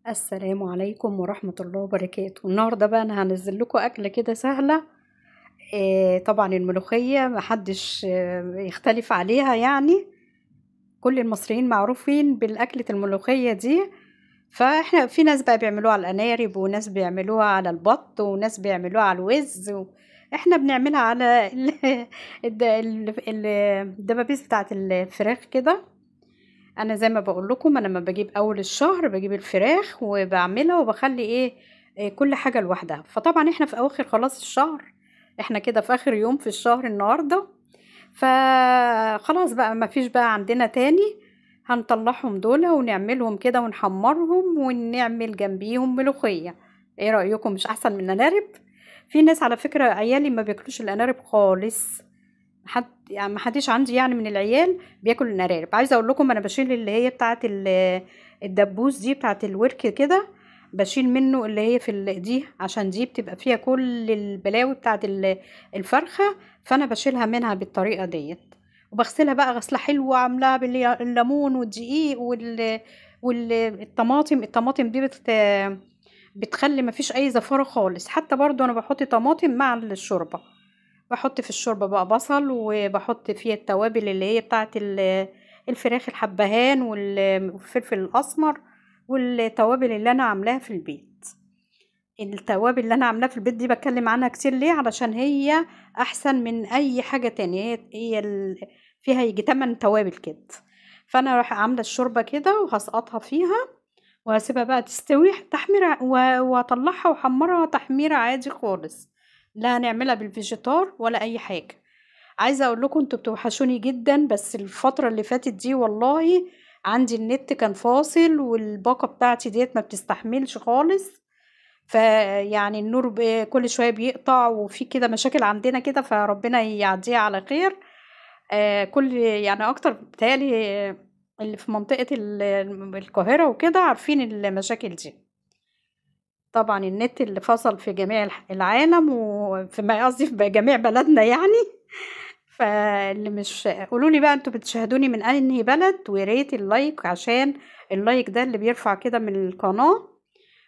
السلام عليكم ورحمة الله وبركاته. النهاردة بقى أنا هنزل لكم أكلة كده سهلة. طبعا الملوخية محدش يختلف عليها يعني. كل المصريين معروفين بالأكلة الملوخية دي. فاحنا في ناس بقى بيعملوها على الأنارب، وناس بيعملوها على البط، وناس بيعملوها على الوز. احنا بنعملها على الدبابيس بتاعت الفراخ كده. انا زي ما بقول لكم، انا لما بجيب اول الشهر بجيب الفراخ وبعملها وبخلي كل حاجه لوحدها. فطبعا احنا في اواخر خلاص الشهر، احنا كده في اخر يوم في الشهر النهارده. فخلاص بقى ما فيش بقى عندنا تاني. هنطلعهم دول ونعملهم كده ونحمرهم ونعمل جنبيهم ملوخيه. ايه رايكم؟ مش احسن من النجارب؟ في ناس على فكره عيالي ما بياكلوش الانارب خالص. ما حدش عندي يعني من العيال بياكل النرارب. عايزه اقول لكم انا بشيل اللي هي بتاعه الدبوس دي بتاعه الورك كده. بشيل منه اللي هي دي، عشان دي بتبقى فيها كل البلاوي بتاعه الفرخه. فانا بشيلها منها بالطريقه ديت. وبغسلها بقى غسله حلوه، عاملاها بالليمون والدقيق الطماطم دي بتخلي مفيش اي زفاره خالص. حتى برضو انا بحط طماطم مع الشوربه. بحط في الشوربة بقى بصل، وبحط فيها التوابل اللي هي بتاعت الفراخ، الحبهان والفلفل الأسمر، والتوابل اللي أنا عاملاها في البيت. التوابل اللي أنا عاملاها في البيت دي بتكلم عنها كتير ليه؟ علشان هي أحسن من أي حاجة تانية. فيها يجي 8 توابل كده. فأنا راح عاملة الشوربة كده وهسقطها فيها، وهسيبها بقى تستوي تحميرة واطلعها واحمرها تحميرة عادي خالص. لا هنعملها بالفيجيتار ولا اي حاجة. عايزة اقول لكم انتوا بتوحشوني جدا، بس الفترة اللي فاتت دي والله عندي النت كان فاصل، والباقة بتاعتي ديت ما بتستحملش خالص. فيعني النور كل شوية بيقطع، وفي كده مشاكل عندنا كده، فربنا يعديها على خير. كل يعني اكتر بتهيألي اللي في منطقة القاهرة وكده عارفين المشاكل دي. طبعا النت اللي فصل في جميع العالم، وفي ما قصدي في جميع بلدنا يعني. فاللي مش قولوا لي بقى انتوا بتشاهدوني من انهي بلد، ويا ريت اللايك، عشان اللايك ده اللي بيرفع كده من القناة.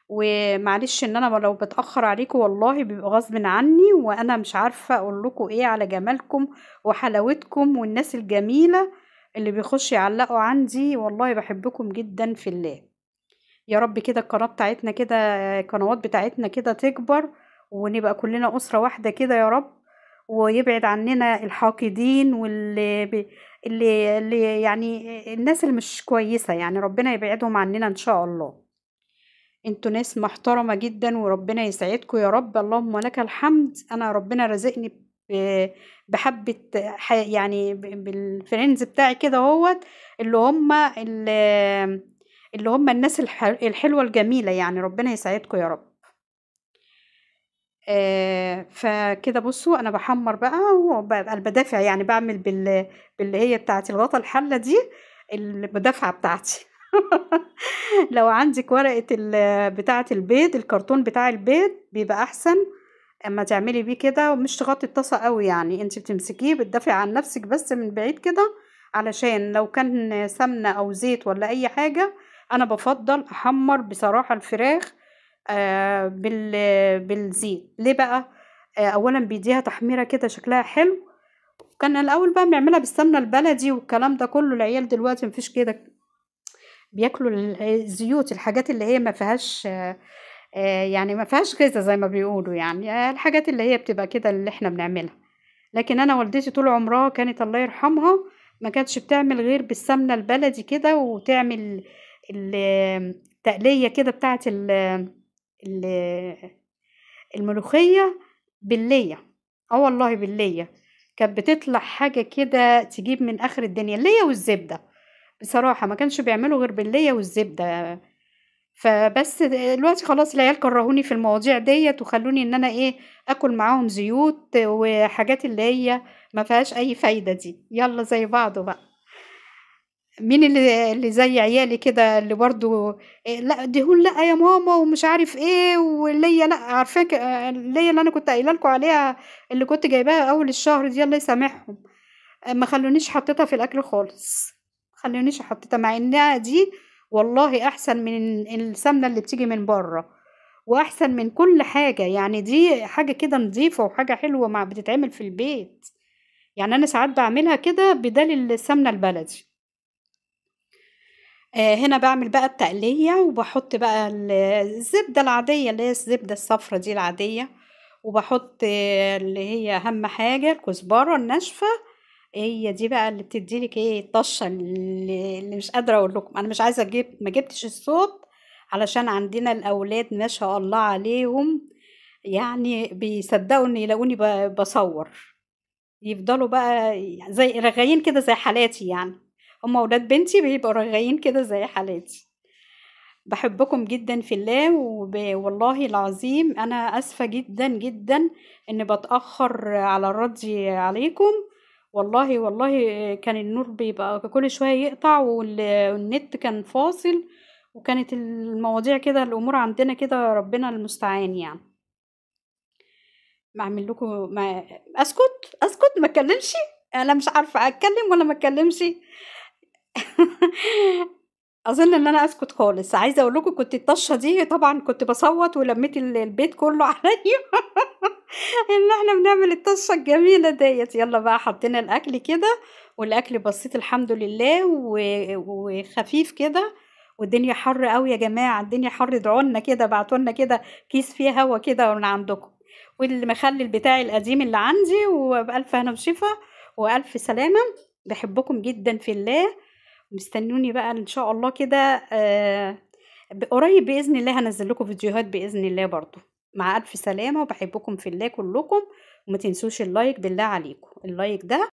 ومعلش ان انا لو بتأخر عليكم والله بيبقى غصب عني، وانا مش عارفة اقول لكم ايه على جمالكم وحلاوتكم والناس الجميلة اللي بيخش يعلقوا عندي. والله بحبكم جدا في الله. يا رب كده القناة بتاعتنا كده، القنوات بتاعتنا كده تكبر، ونبقى كلنا أسرة واحدة كده يا رب. ويبعد عننا الحاقدين اللي يعني الناس اللي مش كويسة، يعني ربنا يبعدهم عننا إن شاء الله. انتوا ناس محترمة جدا، وربنا يسعدكم يا رب. اللهم لك الحمد. انا ربنا رزقني بحبة يعني بالفريندز بتاعي كده هوت، اللي هم اللي هم الناس الحلوة الجميلة، يعني ربنا يسعدكم يا رب. فكده بصوا انا بحمر بقى، وببقى البدافع يعني بعمل باللي هي بتاعت الغطا الحلة دي، المدافعة بتاعتي. لو عندك ورقة بتاعة البيض، الكرتون بتاع البيض بيبقى أحسن. اما تعملي بيه كده ومش تغطي الطاسة قوي، يعني انت بتمسكيه بتدافعي عن نفسك بس من بعيد كده، علشان لو كان سمنة أو زيت ولا أي حاجة. أنا بفضل أحمر بصراحة الفراخ بالزيت. ليه بقى؟ أولا بيديها تحميرة كده شكلها حلو. كان الأول بقى بنعملها بالسمنة البلدي والكلام ده كله. العيال دلوقتي مفيش كده، بياكلوا الزيوت، الحاجات اللي هي ما فيهاش يعني ما فيهاش غذا زي ما بيقولوا، يعني الحاجات اللي هي بتبقى كده اللي احنا بنعملها. لكن انا والدتي طول عمرها كانت الله يرحمها ما كانتش بتعمل غير بالسمنة البلدي كده، وتعمل التقلية كده بتاعت ال- الملوخية باللية. اه والله باللية كانت بتطلع حاجة كده تجيب من اخر الدنيا، اللية والزبدة. بصراحة ما كانش بيعملوا غير باللية والزبدة. فبس دلوقتي خلاص العيال كرهوني في المواضيع ديت، وخلوني ان انا اكل معاهم زيوت وحاجات اللي هي ما فيهاش اي فايدة دي. يلا زي بعضه بقى. مين اللي زي عيالي كده اللي برضو لا دهون لا يا ماما ومش عارف ايه، واللي لا عارفاك اللي انا كنت قايله لكم عليها، اللي كنت جايباها اول الشهر دي الله يسامحهم. ما خلونيش حطيتها في الاكل خالص. خلونيش حطيتها مع انها دي والله احسن من السمنه اللي بتيجي من بره، واحسن من كل حاجه. يعني دي حاجه كده نظيفه وحاجه حلوه مع بتتعمل في البيت. يعني انا ساعات بعملها كده بدل السمنه البلدي. هنا باعمل بقى التقلية، وباحط بقى الزبدة العادية اللي هي الزبدة الصفرا دي العادية، وباحط اللي هي أهم حاجة الكزبرة الناشفة. هي دي بقى اللي بتدي لك ايه الطشة اللي مش قادرة اقول لكم. انا مش عايزة ما جبتش الصوت علشان عندنا الاولاد ما شاء الله عليهم، يعني بيصدقوا ان يلاقوني بصور، يفضلوا بقى زي رغايين كده زي حالاتي يعني. هم ولاد بنتي بيبقوا رغايين كده زي حالاتي. باحبكم جدًا في الله، والله العظيم أنا آسفة جدًا، جدًا إني باتأخر على الرد عليكم. والله كان النور بيبقى كل شوية يقطع، والنت كان فاصل، وكانت المواضيع كده الأمور عندنا كده ربنا المستعان يعني. باعمل لكم ما أسكت ما اتكلمش؟ أنا مش عارفة أتكلم والّا ما اتكلمش؟ أظن إن أنا أسكت خالص. عايزة أقول لكم كنت الطشة دي طبعًا كنت باصوّت ولمّيت البيت كله عليَّ إن إحنا بنعمل الطشة الجميلة ديّة. يالّا بقى حطينا الأكل كده، والأكل بسيط الحمد لله وخفيف كده، والدنيا حَر أوي يا جماعة، الدنيا حَر. ادعوا لنا كده، ابعتوا لنا كده كيس فيه هوا كده من عندكم، والمخلل بتاعي القديم اللي عندي، وبألف هنا وشفا وألف سلامة. باحبكم جدًا في الله، مستنوني بقى إن شاء الله كده. قريب بإذن الله هانزّل لكم فيديوهات بإذن الله برضه. مع ألف سلامة، وباحبكم في الله كلّكم، وما تنسوش اللايك بالله عليكم، اللايك ده